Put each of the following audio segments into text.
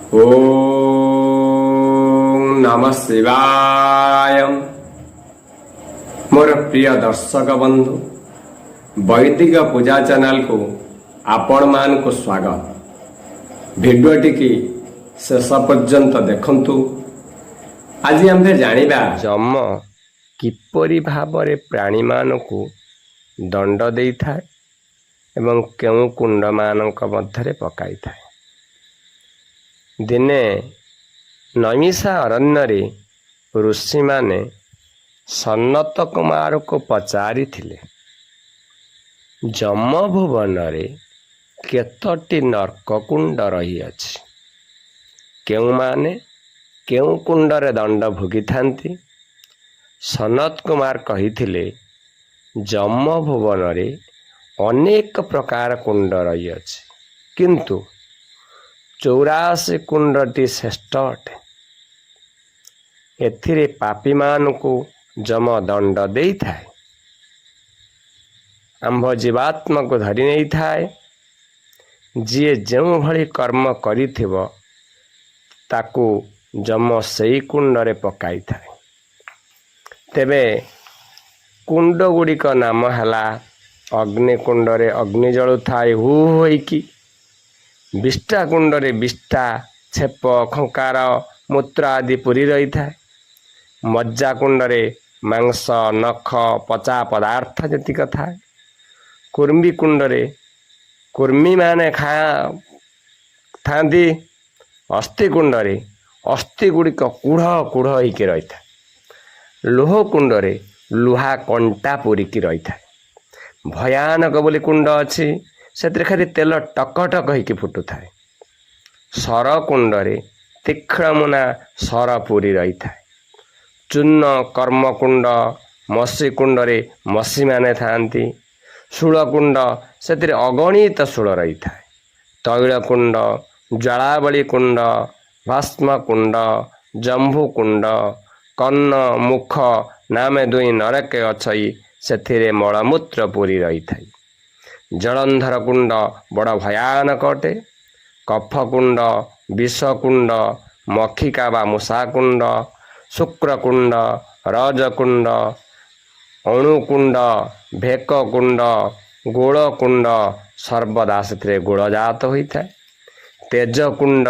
ओम नमः शिवाय। मोर प्रिय दर्शक बंधु, वैदिक पूजा चैनल को आपण मान को स्वागत। भिडियोटी की शेष पर्यंत देखंतु। आज आम्भे जानिबा जम किपरि भाबरे प्राणी मानकु दंड देइथाय एवं केउ कुंड मानक मध्यरे पकाई थाए। दिने नैमिषा अरण्य ऋषि माने सन्नत कुमार को पचारि थिले, जम भुवन केतोटी नर्क कुंड रही अछि, केउ माने केउ कुंडरे दंड भोगी थांती। सनत कुमार कहिथिले जम भुवन अनेक प्रकार कुंड रही अछि, किंतु 84 कुंडटी श्रेष्ठ अटे। एथिरे पापी मानकु जम दंड देई थाए, आंभ जीवात्मा को धरि नहीं थाए। जी जो भली कर्म करिथिव ताकू जम सेई कुंडरे पकाई थाए। तेबे कुंड गुड़िक नाम हैला अग्नि कुंडरे अग्नि जलु थाए हु होइकी, विष्टा कुंडरे विष्टा छेप खंकार मूत्र आदि पुरी रही थाए। मज्जा कुंडरे मांस नख पचा पदार्थ जतिक थाए। कुर्मी कुंडरे कुर्मी माने थांती। अस्थि कुंडरे अस्थि गुड़िक कूढ़ कूढ़ होइके रही थाए। लोह कुंडरे लुहा कंटा पूरिकी रही थाए। भयानक बोली कुंड अछि, से खाली तेल टक टक होइके फुटु थाए। सर कुंडरे तीक्ष्ण मुना सर पूरी रही थाए। चूर्ण कर्म कुंड मसी कुंडरे मसी माने थांती। शूल कुंड से अगणित शूल रही थाए। तैल कुंड ज्वालाबली कुंड भस्म कुंड जंभु कुंड कन्न मुख नामे दुई नरके अच्छई से मलमूत्र पूरी रही थाई। जलंधर कुंड बड़ भयानक अटे। कफ कुंड विष कुंड मखिका बा मूषा कुंड शुक्र कुंड रज कुंड अणुकुंड भेक कुंड गोल कुंड सर्वदा से गोल जात होता है। तेज कुंड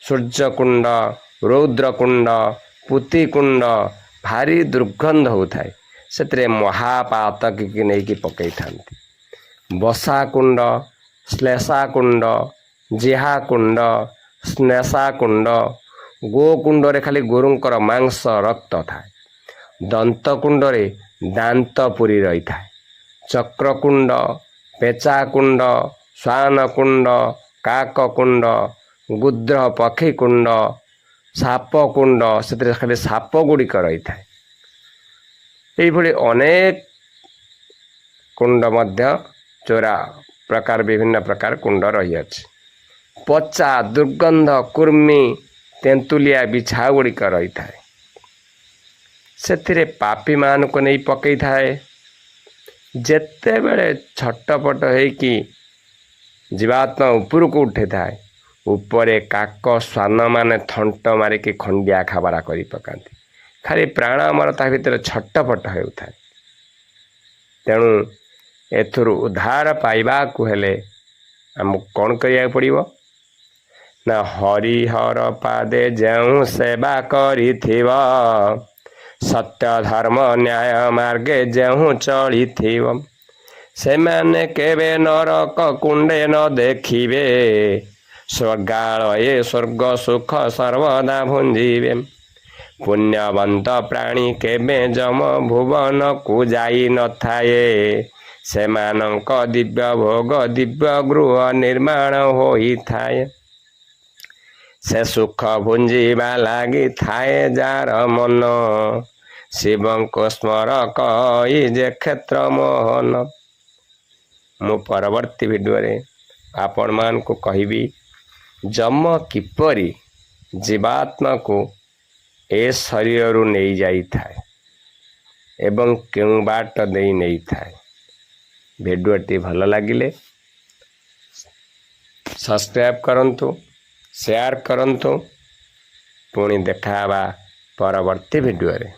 सूर्य कुंड रौद्र कुंड पुति कुंड भारी दुर्गंध होता है, से महापातक की नहीं पकई था। बसा कुंड श्लेषा कुंड जिहा कुंड स्नेषा कुंड गो कुंडरे खाली गोरुंकर मांस रक्त थाए। दंत कुंडरे दांत पुरी रही थाए। चक्र कुंड पेचा कुंड श्वान कुंड काक कुंड गुद्र पक्षी कुंड साप कुंड से खाली साप गुड़िक रही थाए। यही अनेक कुंड मध्य 84 प्रकार विभिन्न प्रकार कुंड रही अछि। पचा दुर्गंध कुर्मी तेंतुलिया बिछा गुड़िक रही थाए। से पापी मान को नहीं पकई थाए। जेते बेले छटपट होइकी जीवात्मा ऊपर को उठे थाए, उपरे काक श्वान माने थंट मारिकी खंडिया खाबारा करी पकाती। खाली प्राण अमर ता भीतर छटपट होता है। तेणु एथुरु उद्धार पाइबा को हेले आमको कौन करिया पड़िबो ना हरिहर पादे जेउ सेवा करिथिव सत्य धर्म न्याय मार्गे जेउ चलिथिव से माने केबे नरक कुंडे न देखिबे स्वर्गालये स्वर्ग सुख सर्वदा भुंजीबे। पुण्यवंत प्राणी केबे जम भुवन को जाई न थाए सेमानंक दिव्य भोग दिव्य गृह निर्माण होई थाए। से सुख भुंजीबा लागी थाए जार मन शिवंको स्मर कई जे क्षेत्र मोहन। मु परवर्ती वीडियो रे आपण मान को कहिबी जम किपरि जीवात्मा को ए शरीर नहीं जाई थाए एवं केउ बाट दे नहीं थाए। वीडियोटी भल लगिले सब्सक्राइब करंतु, ସେୟାର କରନ୍ତୁ। ପୁଣି ଦେଖା ହେବା ପରବର୍ତ୍ତୀ ଭିଡ଼ିଓରେ।